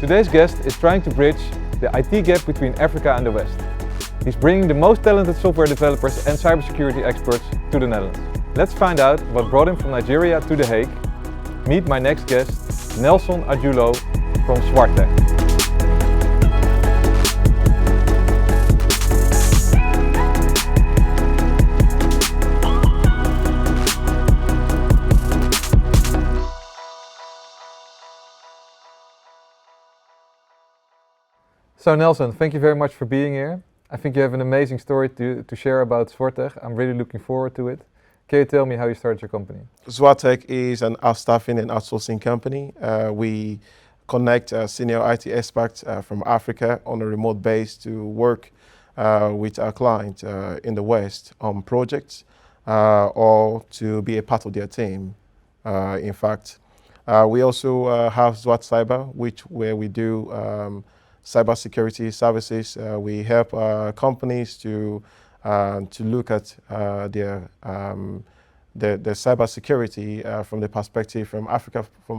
Today's guest is trying to bridge the IT gap between Africa and the West. He's bringing the most talented software developers and cybersecurity experts to the Netherlands. Let's find out what brought him from Nigeria to The Hague. Meet my next guest, Nelson Ajulo from Zwarttech. So Nelson, thank you very much for being here. I think you have an amazing story to share about Zwarttech. I'm really looking forward to it. Can you tell me how you started your company? Zwarttech is an outstaffing and outsourcing company. We connect senior IT experts from Africa on a remote base to work with our clients in the West on projects or to be a part of their team. In fact, we also have Zwart Cyber, where we do cybersecurity services. We help companies to look at their cybersecurity from the perspective from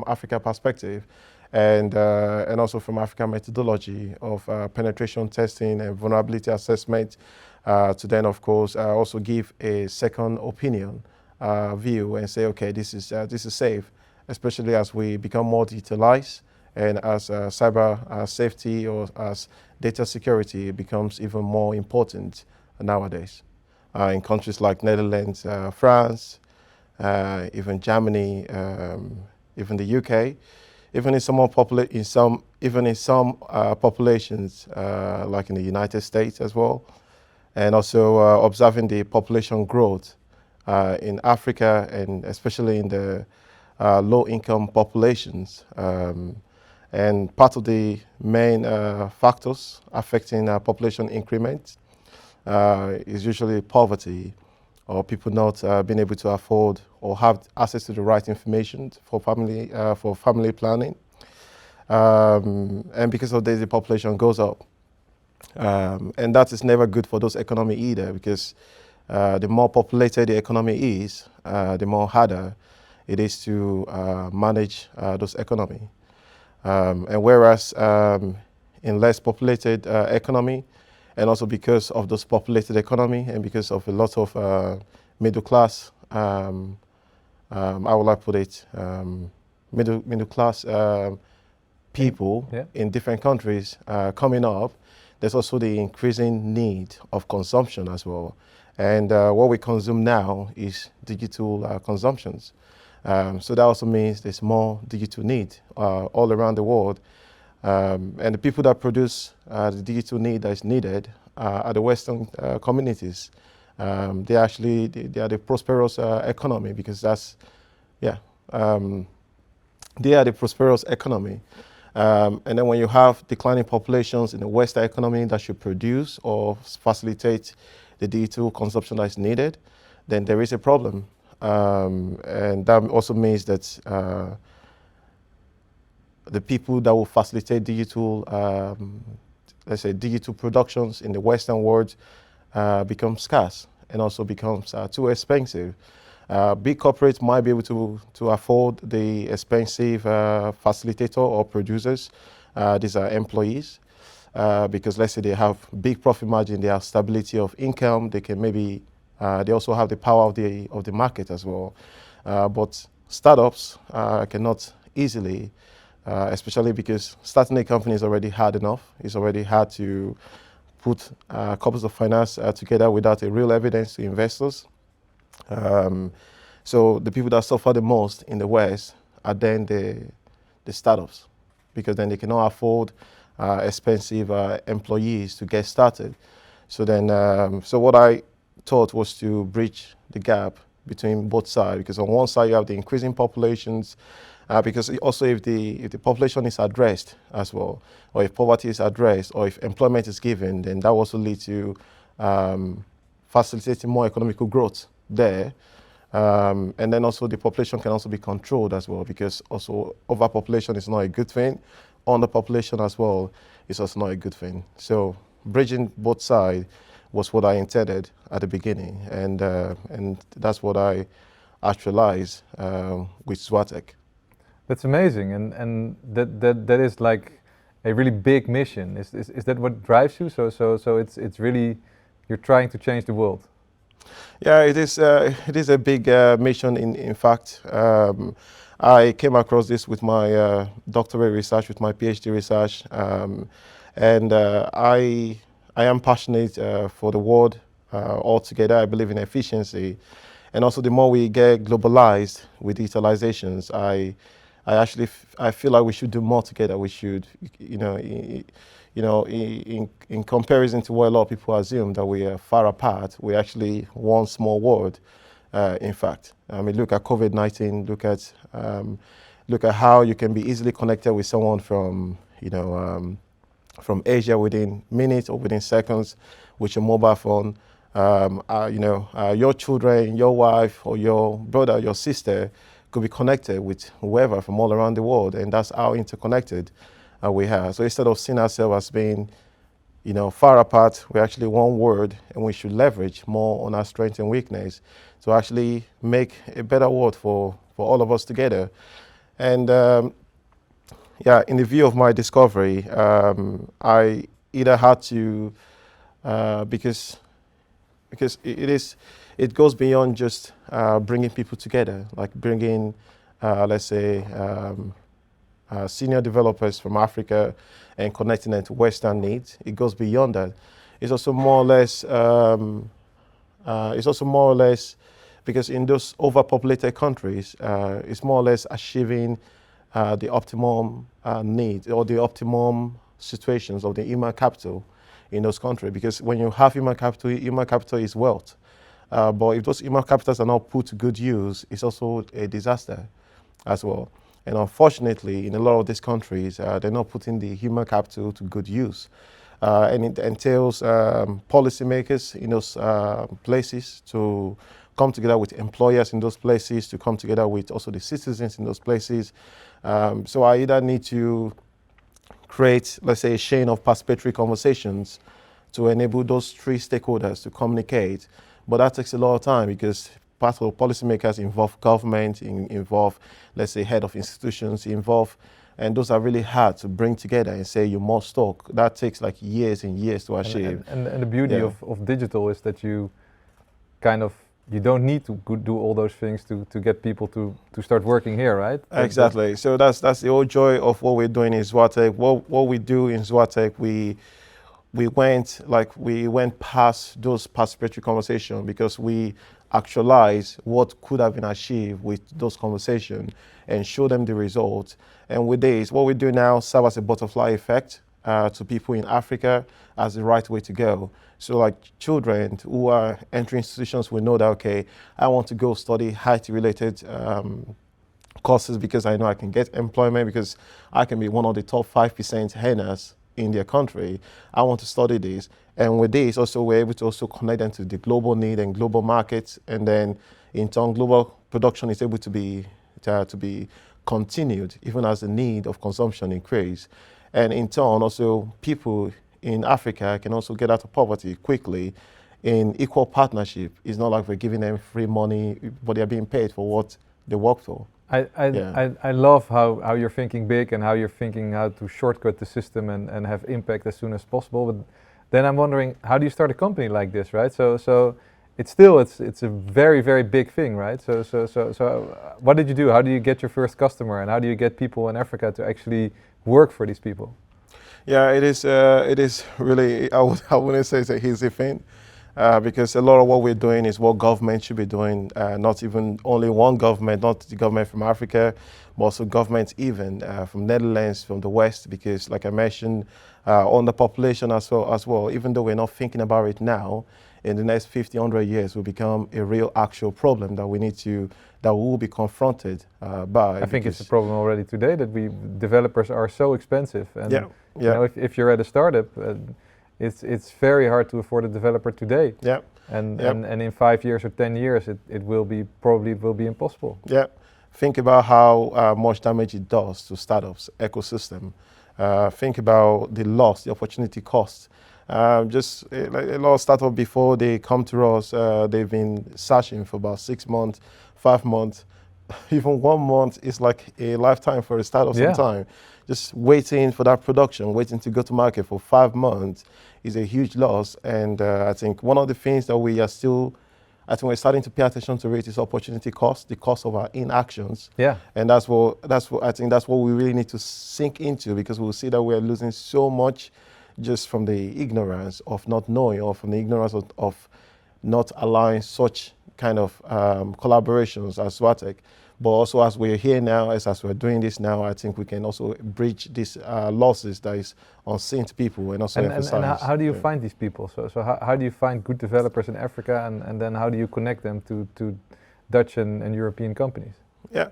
Africa perspective, and also from African methodology of penetration testing and vulnerability assessment. To then, of course, also give a second opinion view and say, okay, this is safe, especially as we become more digitalized. And as cyber safety or as data security becomes even more important nowadays. In countries like Netherlands, France, even Germany, even the UK, even in some populations like in the United States as well, and also observing the population growth in Africa and especially in the low-income populations. And part of the main factors affecting population increment is usually poverty, or people not being able to afford or have access to the right information for family planning. And because of this, the population goes up. And that is never good for those economy either, because the more populated the economy is, the more harder it is to manage those economy. And whereas in less populated economy, and also because of this populated economy and because of a lot of middle class, how will I put it, middle class people in different countries coming up, there's also the increasing need of consumption as well. And what we consume now is digital consumptions. So that also means there's more digital need all around the world. And the people that produce the digital need that is needed are the Western communities. They are the prosperous economy, because they are the prosperous economy. And then when you have declining populations in the Western economy that should produce or facilitate the digital consumption that is needed, then there is a problem. And that also means that the people that will facilitate digital, let's say digital productions in the Western world become scarce and also becomes too expensive. Big corporates might be able to afford the expensive facilitator or producers. These are employees, because let's say they have big profit margin, they have stability of income, they can maybe they also have the power of the market as well. But startups cannot easily, especially because starting a company is already hard enough. It's already hard to put couples of finance together without a real evidence to investors. So the people that suffer the most in the West are then the startups, because then they cannot afford expensive employees to get started. So then, so what I thought was to bridge the gap between both sides, because on one side you have the increasing populations, because also if the population is addressed as well, or if poverty is addressed, or if employment is given, then that will also lead to facilitating more economical growth there. And then also the population can also be controlled as well, because also overpopulation is not a good thing. Underpopulation as well is also not a good thing. So bridging both sides was what I intended at the beginning, and that's what I actualized with Zwarttech. That's amazing, and that is like a really big mission. Is that what drives you? So it's really, you're trying to change the world. Yeah, it is. It is a big mission. In fact, I came across this with my doctorate research, with my PhD research, and I am passionate for the world altogether. I believe in efficiency, and also the more we get globalized with digitalizations, I feel like we should do more together. We should, in comparison to what a lot of people assume that we are far apart, we actually one small world. In fact, I mean, look at COVID-19. Look at how you can be easily connected with someone from, from Asia within minutes or within seconds with your mobile phone. Your children, your wife, or your brother, your sister could be connected with whoever from all around the world, and that's how interconnected we are. So instead of seeing ourselves as being, far apart, we're actually one world, and we should leverage more on our strength and weakness to actually make a better world for all of us together. And in the view of my discovery, I either had to, because it goes beyond just bringing people together, like bringing, let's say, senior developers from Africa and connecting them to Western needs. It goes beyond that. It's also more or less, because in those overpopulated countries, it's more or less achieving the optimum needs or the optimum situations of the human capital in those countries. Because when you have human capital is wealth. But if those human capitals are not put to good use, it's also a disaster as well. And unfortunately, in a lot of these countries, they're not putting the human capital to good use. And it entails policymakers in those places to come together with employers in those places, to come together with also the citizens in those places. So I either need to create, let's say, a chain of participatory conversations to enable those three stakeholders to communicate. But that takes a lot of time because part of policymakers involve government, involve, let's say, head of institutions, and those are really hard to bring together and say you must talk. That takes like years and years to achieve. And the beauty of digital is that you don't need to do all those things to get people to start working here, right? Exactly. So that's the whole joy of what we're doing in Zwarttech. What we do in Zwarttech, we went past those participatory conversations because we actualize what could have been achieved with those conversations and show them the results. And with this, what we do now serves as a butterfly effect to people in Africa as the right way to go. So like children who are entering institutions will know that, okay, I want to go study IT related courses because I know I can get employment, because I can be one of the top 5% earners in their country. I want to study this. And with this, also we're able to also connect them to the global need and global markets. And then in turn, global production is able to be continued even as the need of consumption increase. And in turn, also people in Africa can also get out of poverty quickly in equal partnership. It's not like we're giving them free money, but they're being paid for what they work for. I love how you're thinking big and how you're thinking how to shortcut the system and have impact as soon as possible. But then I'm wondering, how do you start a company like this, right? So it's a very, very big thing, right? So what did you do? How do you get your first customer, and how do you get people in Africa to actually work for these people? Yeah, it is really, I wouldn't say it's a easy thing. Because a lot of what we're doing is what government should be doing, not even only one government, not the government from Africa, but also governments even from Netherlands, from the West, because like I mentioned, on the population as well, even though we're not thinking about it now, in the next 50, 100 years will become a real actual problem that that we will be confronted by. I think it's a problem already today that developers are so expensive. And you know, if you're at a startup, it's very hard to afford a developer today. Yeah. And in 5 years or 10 years, it will be impossible. Yeah. Think about how much damage it does to startups ecosystem. Think about the loss, the opportunity cost. Just a lot of startups before they come to us, they've been searching for about 6 months, 5 months, even 1 month is like a lifetime for a startup Yeah. sometime. Just waiting for that production, waiting to go to market for 5 months is a huge loss. And I think one of the things that we are still, I think we're starting to pay attention to it is opportunity cost, the cost of our inactions. Yeah. And that's what I think that's what we really need to sink into, because we'll see that we're losing so much just from the ignorance of not knowing, or from the ignorance of not allowing such kind of collaborations as Zwarttech. But also, as we're here now, as we're doing this now, I think we can also bridge these losses that is unseen to people, and also emphasize. And how do you find these people? So how do you find good developers in Africa, and then how do you connect them to Dutch and European companies? Yeah,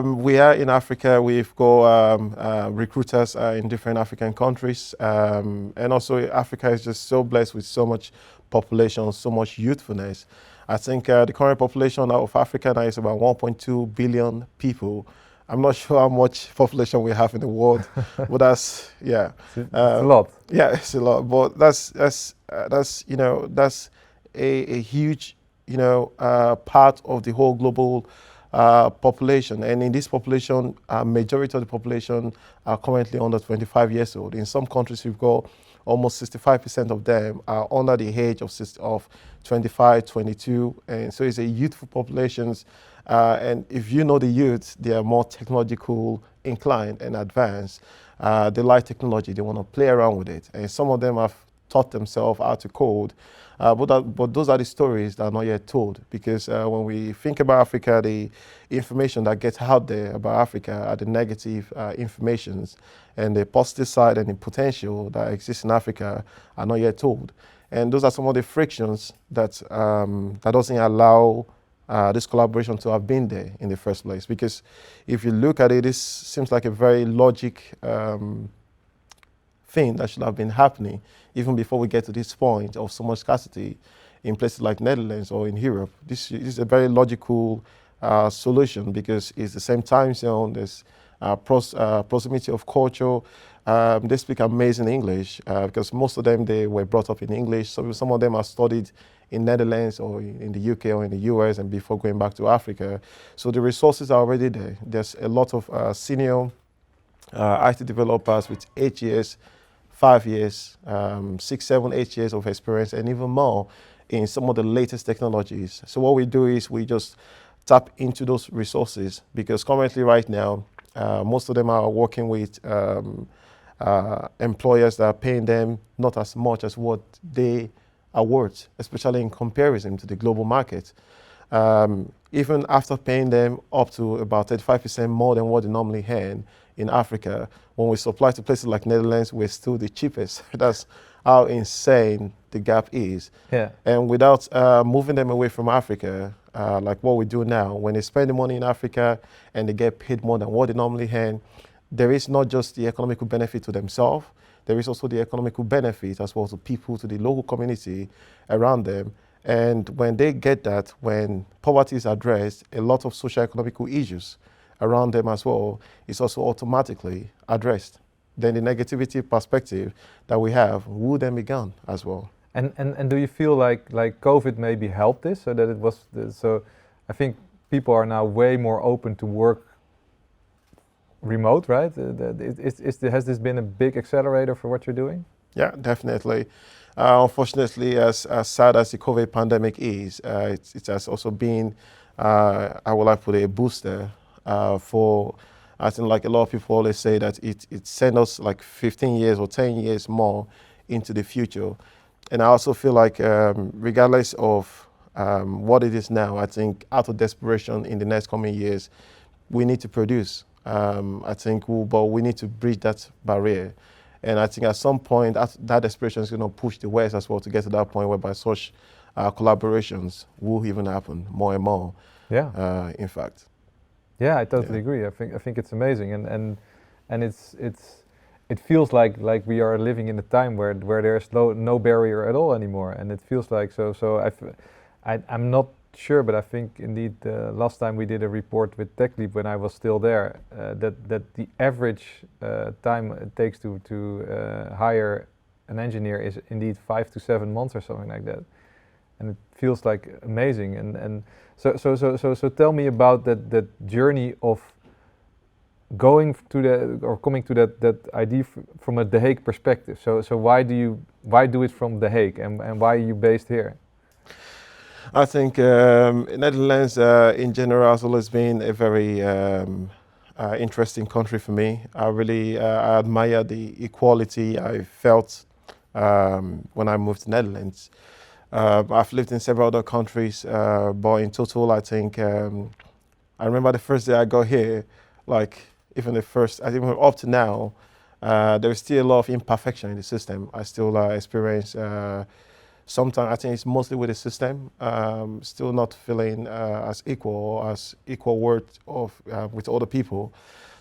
we are in Africa. We've got recruiters in different African countries, and also Africa is just so blessed with so much population, so much youthfulness. I think the current population of Africa now is about 1.2 billion people. I'm not sure how much population we have in the world, but that's It's a lot. Yeah, it's a lot. But that's a huge part of the whole global population. And in this population, majority of the population are currently under 25 years old. In some countries, we've got almost 65% of them are under the age of 25, 22. And so it's a youthful populations. And if you know the youth, they are more technological inclined and advanced. They like technology. They want to play around with it. And some of them have taught themselves how to code. But those are the stories that are not yet told, because when we think about Africa, the information that gets out there about Africa are the negative informations, and the positive side and the potential that exists in Africa are not yet told. And those are some of the frictions that doesn't allow this collaboration to have been there in the first place. Because if you look at it, this seems like a very logic thing that should have been happening even before we get to this point of so much scarcity in places like Netherlands or in Europe. This is a very logical solution, because it's the same time zone, there's proximity of culture. They speak amazing English because most of them, they were brought up in English. So some of them are studied in Netherlands or in the UK or in the US, and before going back to Africa. So the resources are already there. There's a lot of senior IT developers with 8 years, 5 years, 6, 7, 8 years of experience, and even more in some of the latest technologies. So what we do is we just tap into those resources, because currently right now, most of them are working with employers that are paying them not as much as what they are worth, especially in comparison to the global market. Even after paying them up to about 35% more than what they normally earn in Africa, when we supply to places like Netherlands, we're still the cheapest. That's how insane the gap is. Yeah. And without moving them away from Africa, like what we do now, when they spend the money in Africa and they get paid more than what they normally earn, there is not just the economical benefit to themselves, there is also the economical benefit as well to people, to the local community around them. And when they get that, when poverty is addressed, a lot of socio-economical issues around them as well is also automatically addressed. Then the negativity perspective that we have will then be gone as well. And do you feel like COVID maybe helped this, so that it was so? I think people are now way more open to work remote, right? Has this been a big accelerator for what you're doing? Yeah, definitely. Unfortunately, as sad as the COVID pandemic is, it has also been, I would like to put a booster for, I think like a lot of people always say that it sent us like 15 years or 10 years more into the future. And I also feel like regardless of what it is now, I think out of desperation in the next coming years, we need to produce. I think but we need to bridge that barrier. And I think at some point that desperation is going to push the West as well to get to that point whereby such collaborations will even happen more and more. Yeah. In fact. Yeah, I totally agree. I think it's amazing, and it feels like we are living in a time where there's no barrier at all anymore, and it feels like I'm not sure, but I think indeed last time we did a report with TechLeap when I was still there, that the average time it takes to hire an engineer is indeed 5 to 7 months or something like that. and it feels like amazing. And so tell me about that journey of going to coming to that idea from a The Hague perspective. So why do it from The Hague, and why are you based here? I think Netherlands in general has always been a very interesting country for me. I really I admire the equality I felt when I moved to Netherlands. I've lived in several other countries, but in total, I think I remember the first day I got here, like even the first, I think up to now, there is still a lot of imperfection in the system. I still experience. Sometimes I think it's mostly with the system, still not feeling as equal worth of with other people.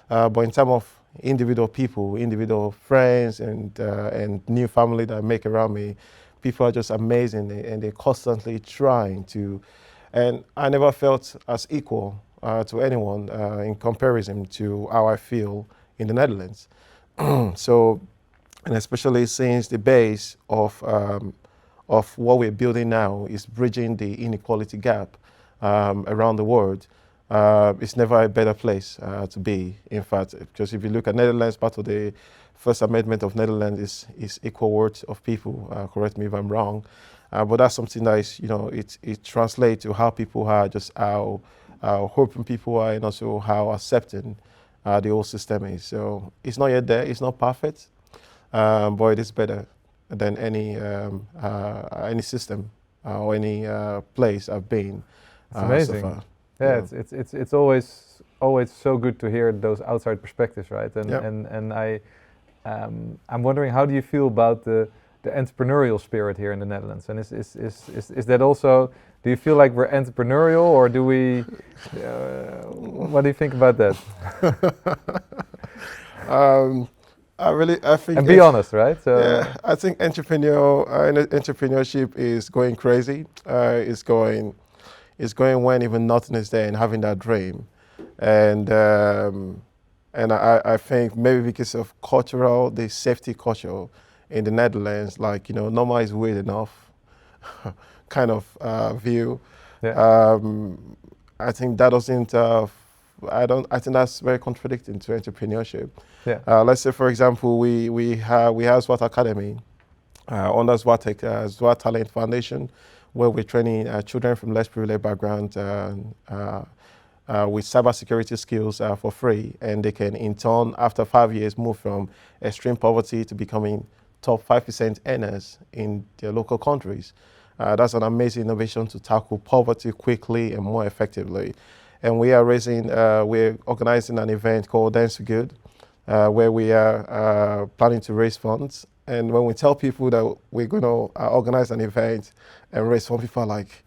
But in terms of individual people, individual friends, and new family that I make around me, people are just amazing, and they're constantly trying to. And I never felt as equal to anyone in comparison to how I feel in the Netherlands. So, and especially since the base of what we're building now is bridging the inequality gap around the world. It's never a better place to be, in fact, because if you look at Netherlands, part of the First Amendment of Netherlands is equal worth of people. Correct me if I'm wrong, but that's something that is, it translates to how people are, just how open people are, and also how accepting the whole system is. So it's not yet there, it's not perfect, but it is better than any system or any place I've been. It's amazing. So far. Yeah, it's always so good to hear those outside perspectives, right? And Yep. and I'm wondering, how do you feel about the entrepreneurial spirit here in the Netherlands? And is that also? Do you feel like we're entrepreneurial, or do we? What do you think about that? I think. And be honest, right? So Yeah, I think entrepreneurship is going crazy. It's going when even nothing is there, and having that dream, and I think maybe because of the safety culture in the Netherlands, like normal is weird enough, kind of view. yeah, I think that doesn't. I think that's very contradicting to entrepreneurship. yeah, Let's say, for example, we have Zwarttech Academy under Zwarttech, Zwart Talent Foundation, where we're training children from less privileged backgrounds with cybersecurity skills for free, and they can, in turn, after 5 years, move from extreme poverty to becoming top 5% earners in their local countries. That's an amazing innovation to tackle poverty quickly and more effectively. And we're organizing an event called Dance for Good, where we are planning to raise funds. And when we tell people that we're going to organize an event and raise funds, people are like,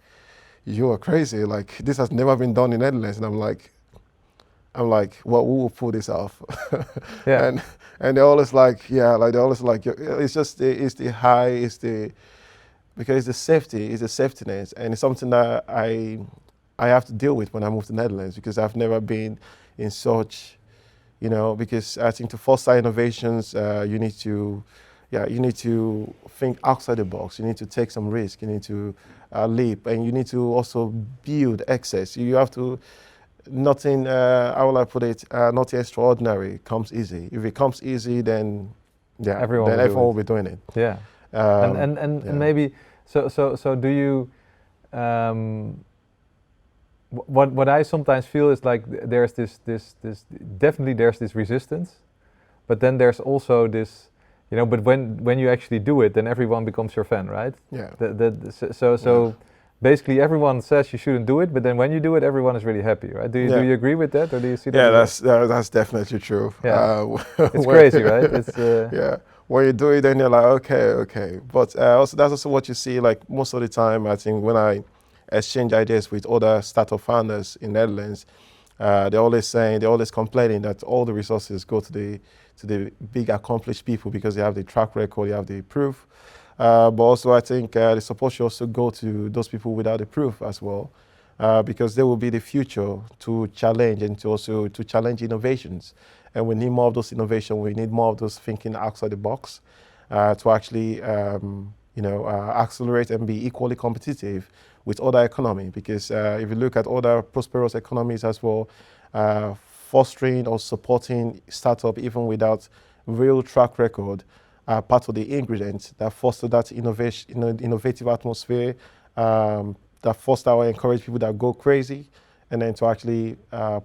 "You are crazy! Like, this has never been done in Netherlands." And I'm like, "Well, who will pull this off?" yeah. And they're always like, "Yeah," like they're always like, "It's just because it's the safety, it's the safety net, and it's something that I have to deal with when I move to Netherlands, because I've never been in such, because I think to foster innovations, you need to think outside the box. You need to take some risk. You need to leap, and you need to also build excess. You have to, nothing, how will I put it, nothing extraordinary comes easy. If it comes easy, then everyone will be doing it. Yeah. And maybe, so do you, what I sometimes feel is like there's this definitely there's this resistance, but then there's also this, but when you actually do it, then everyone becomes your fan, right? Yeah. So basically everyone says you shouldn't do it, but then when you do it, everyone is really happy, right? Do you agree with that, or do you see that? Yeah, that's definitely true. Yeah. It's crazy, right? It's yeah. When you do it, then you're like, okay. But also, that's also what you see, like most of the time, I think, when I exchange ideas with other startup founders in Netherlands, they're always complaining that all the resources go to the big accomplished people because they have the track record, they have the proof. But also, I think the support should also go to those people without the proof as well, because they will be the future to challenge and to challenge innovations. And we need more of those innovations. We need more of those thinking outside the box to actually accelerate and be equally competitive with other economy. Because if you look at other prosperous economies as well, fostering or supporting startup even without real track record are part of the ingredients that foster that innovation, innovative atmosphere, that foster or encourage people that go crazy, and then to actually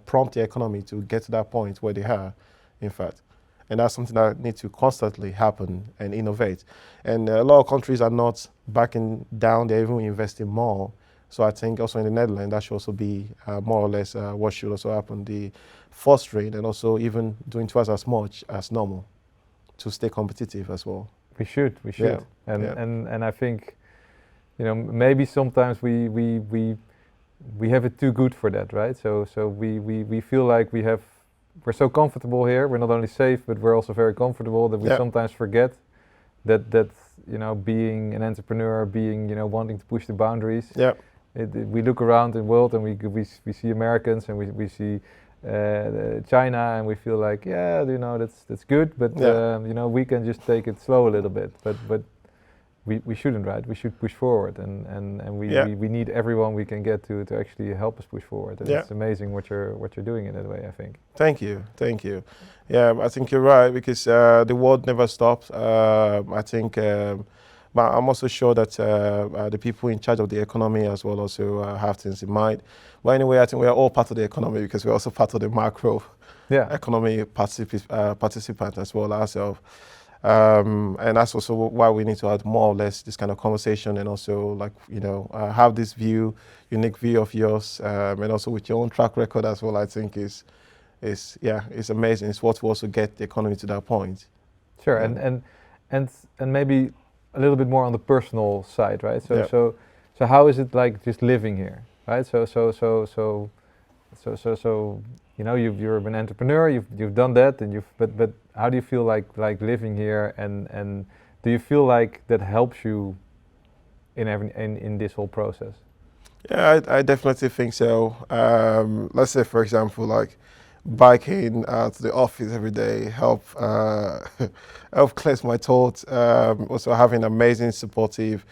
prompt the economy to get to that point where they are, in fact. And that's something that needs to constantly happen and innovate. And a lot of countries are not backing down, they're even investing more. So I think also in the Netherlands, that should also be more or less what should also happen, the fostering and also even doing twice as much as normal to stay competitive as well. We should. Yeah. And I think, maybe sometimes we have it too good for that, right? So we feel like we're so comfortable here. We're not only safe, but we're also very comfortable that we sometimes forget that being an entrepreneur, wanting to push the boundaries. Yeah. We look around the world and we see Americans and we see China, and we feel like that's good, but we can just take it slow a little bit. But we shouldn't, right? We should push forward, and we need everyone we can get to actually help us push forward. And it's amazing what you're doing in that way, I think. Thank you. Yeah, I think you're right, because the world never stops. I think, but I'm also sure that the people in charge of the economy as well also have things in mind. But anyway, I think we are all part of the economy, because we're also part of the macro economy participant as well ourselves. And that's also why we need to have more or less this kind of conversation, and also have this unique view of yours, and also with your own track record as well. I think is amazing. It's what will also get the economy to that point. Sure, and maybe a little bit more on the personal side, right? So how is it like just living here, right? So you're an entrepreneur, you've done that, and but how do you feel like living here, and do you feel like that helps you in this whole process? Yeah, I definitely think so. Let's say, for example, like biking to the office every day help clear my thoughts. Also having amazing, supportive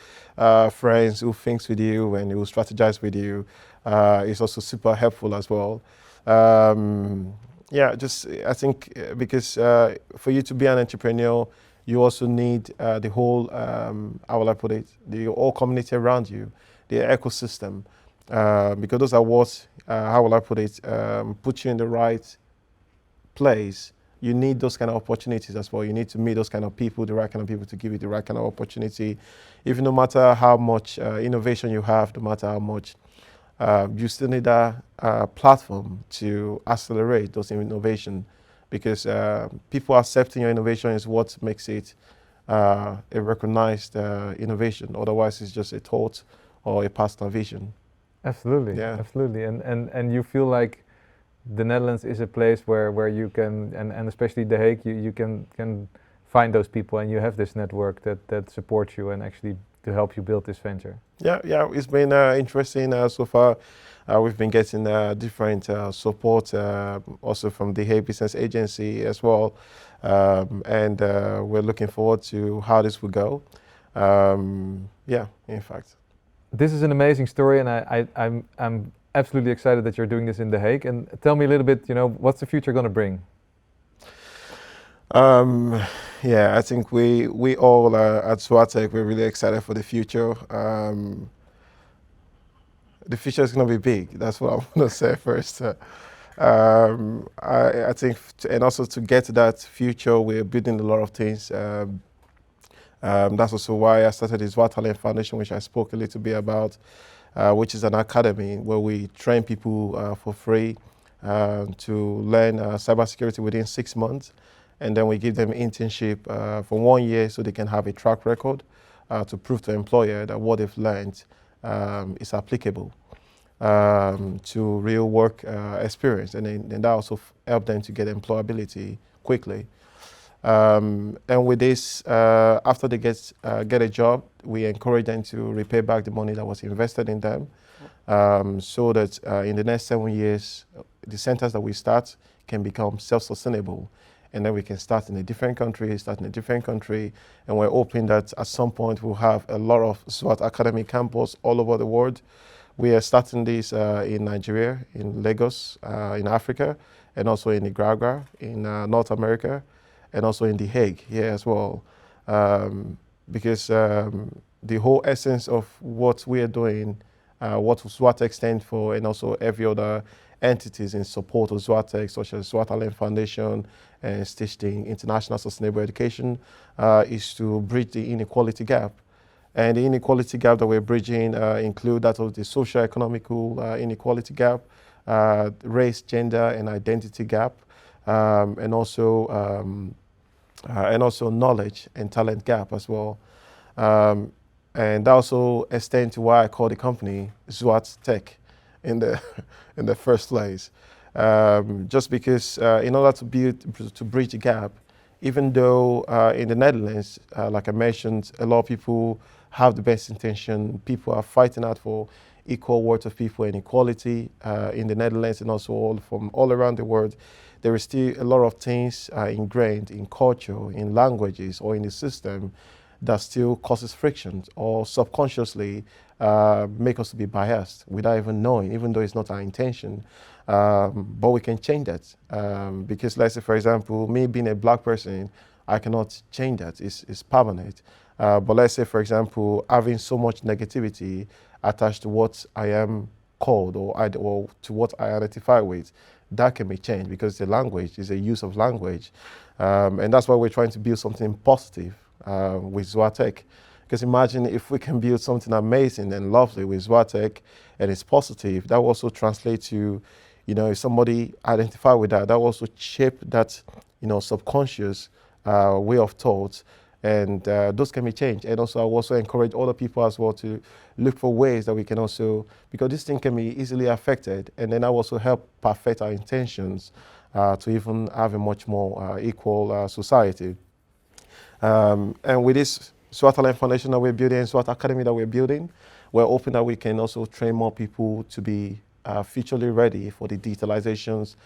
friends who thinks with you and who strategize with you is also super helpful as well. I think because for you to be an entrepreneur, you also need the whole, how will I put it, the whole community around you, the ecosystem, because those are what, how will I put it, put you in the right place. You need those kind of opportunities as well. You need to meet those kind of people, the right kind of people to give you the right kind of opportunity. Even no matter how much innovation you have, no matter how much, you still need a platform to accelerate those innovation, because people accepting your innovation is what makes it a recognized innovation. Otherwise, it's just a thought or a personal vision. Absolutely, absolutely. And you feel like the Netherlands is a place where you can, and especially The Hague, you can find those people, and you have this network that supports you and actually to help you build this venture. Yeah, it's been interesting so far. We've been getting different support also from the Hague Business Agency as well, and we're looking forward to how this will go. In fact. This is an amazing story, and I'm absolutely excited that you're doing this in The Hague. And tell me a little bit, what's the future going to bring? I think we all at Zwarttech, we're really excited for the future. The future is going to be big. That's what I'm going to say first. I think, and also to get to that future, we're building a lot of things. That's also why I started the Zwarttech Foundation, which I spoke a little bit about, which is an academy where we train people for free to learn cybersecurity within 6 months. And then we give them internship for 1 year so they can have a track record to prove to employer that what they've learned is applicable to real work experience. And then that also help them to get employability quickly. And with this, after they get a job, we encourage them to repay back the money that was invested in them, so that in the next 7 years, the centers that we start can become self-sustainable and then we can start in a different country, and we're hoping that at some point we'll have a lot of Zwart Academy campus all over the world. We are starting this in Nigeria, in Lagos, in Africa, and also in Nicaragua, in North America, and also in The Hague here as well. Because the whole essence of what we are doing, what Zwarttech stands for, and also every other entities in support of Zwarttech, such as Zwarttech Foundation and Stichting International Sustainable Education, is to bridge the inequality gap. And the inequality gap that we're bridging include that of the socio-economical inequality gap, race, gender, and identity gap, and also knowledge and talent gap as well. And that also extends to why I call the company Zwarttech in the in the first place. Just because in order to bridge the gap, even though in the Netherlands, like I mentioned, a lot of people have the best intention. People are fighting out for equal worth of people and equality in the Netherlands and also from all around the world. There is still a lot of things ingrained in culture, in languages, or in the system that still causes friction or subconsciously make us to be biased without even knowing, even though it's not our intention. But we can change that because, let's say, for example, me being a black person, I cannot change that. It's permanent. But let's say, for example, having so much negativity attached to what I am called or to what I identify with, that can be changed because the language is a use of language. And that's why we're trying to build something positive with Zwarttech. Because imagine if we can build something amazing and lovely with Zwarttech and it's positive, that will also translate to, if somebody identify with that, that will also shape that, subconscious way of thought. And those can be changed. And also I will also encourage other people as well to look for ways that we can also, because this thing can be easily affected, and then I will also help perfect our intentions to even have a much more equal society. And with this Zwarttech Foundation that we're building, Zwart Academy that we're building, we're hoping that we can also train more people to be futurely ready for the digitalization's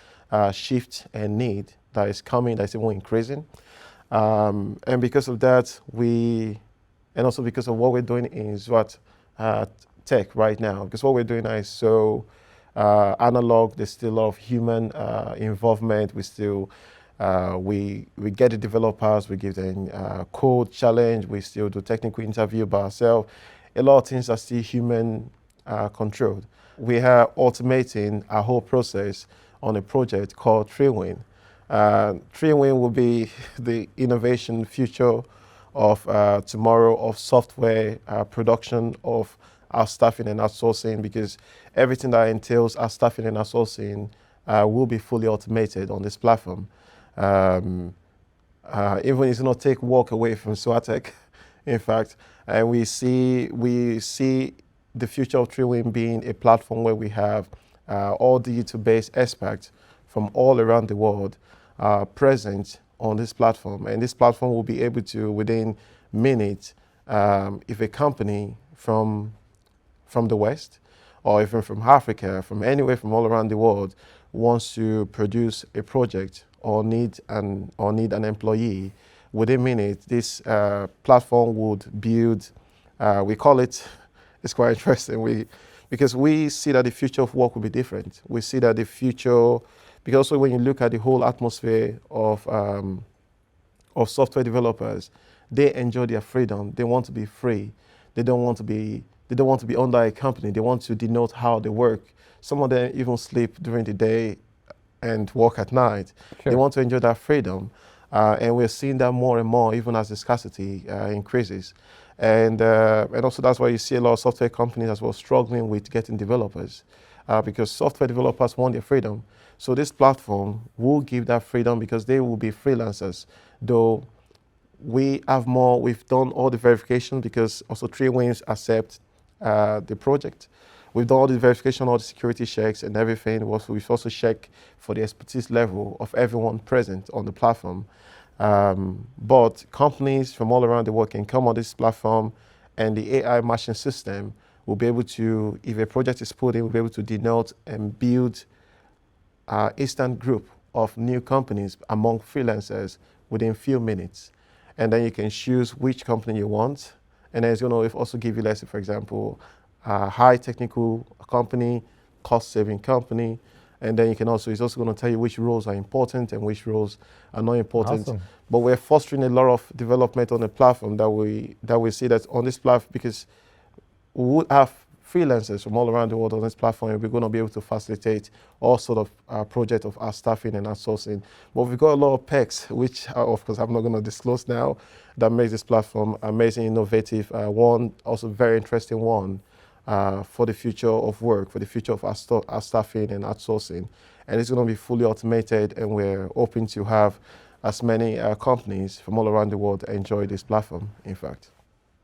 shift and need that is coming, that is even increasing. And because of that, and also because of what we're doing in Zwarttech right now, because what we're doing now is so analog, there's still a lot of human involvement. We get the developers, we give them code challenge, we still do technical interview by ourselves. A lot of things are still human controlled. We are automating our whole process on a project called TreeWin. TreeWin will be the innovation future of tomorrow of software production of our staffing and outsourcing, because everything that entails our staffing and outsourcing will be fully automated on this platform. Even it's not take work away from Swartec, in fact, and we see the future of TreeWin being a platform where we have all digital-based experts from all around the world present on this platform, and this platform will be able to, within minutes, if a company from the West or even from Africa, from anywhere from all around the world, wants to produce a project or need an employee, within minutes, this platform would build. We call it. It's quite interesting. Because we see that the future of work will be different. We see that the future, because also when you look at the whole atmosphere of software developers, they enjoy their freedom. They want to be free. They don't want to be under a company. They want to denote how they work. Some of them even sleep during the day and work at night. Sure. They want to enjoy that freedom. And we're seeing that more and more, even as the scarcity increases. And also that's why you see a lot of software companies as well struggling with getting developers, because software developers want their freedom. So this platform will give that freedom because they will be freelancers. Though we've done all the verification, because also TreeWin accept the project. We've done all the verification, all the security checks and everything. We've also checked for the expertise level of everyone present on the platform. But companies from all around the world can come on this platform, and the AI matching system will be able to, if a project is put in, we'll be able to denote and build instant group of new companies among freelancers within few minutes. And then you can choose which company you want. And then it's going to also give you, let's say, for example, a high technical company, cost-saving company. And then it's also going to tell you which roles are important and which roles are not important. Awesome. But we're fostering a lot of development on the platform that we see that on this platform, because we would have freelancers from all around the world on this platform, and we're going to be able to facilitate all sort of projects of our staffing and outsourcing. But we've got a lot of perks, which of course I'm not going to disclose now, that makes this platform amazing, innovative, one also very interesting one for the future of work, for the future of our staffing and outsourcing. And it's going to be fully automated, and we're hoping to have as many companies from all around the world enjoy this platform, in fact.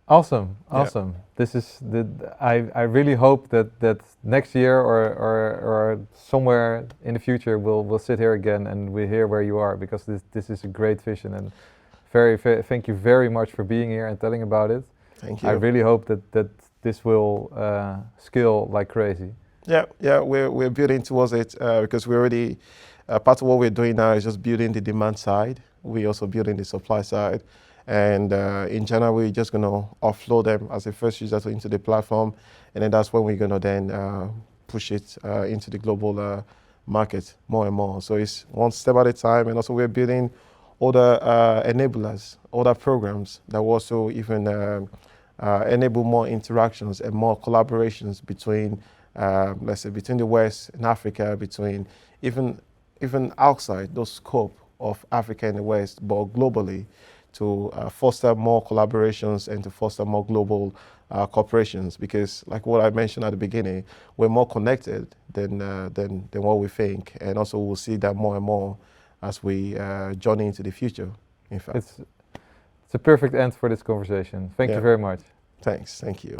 Awesome, awesome. Yeah. This is I really hope that next year or somewhere in the future we'll sit here again and we hear where you are, because this is a great vision, and thank you very much for being here and telling about it. Thank you. I really hope that this will scale like crazy. Yeah, we're building towards it because we already part of what we're doing now is just building the demand side. We're also building the supply side. And in January, we're just going to offload them as a first user into the platform. And then that's when we're going to then push it into the global market more and more. So it's one step at a time. And also we're building other enablers, other programs that will also even enable more interactions and more collaborations between, let's say, between the West and Africa, between even outside those scope of Africa and the West, but globally, to foster more collaborations and to foster more global corporations, because like what I mentioned at the beginning, we're more connected than what we think, and also we'll see that more and more as we journey into the future, in fact. It's a perfect end for this conversation. Thank you very much. Thanks, thank you.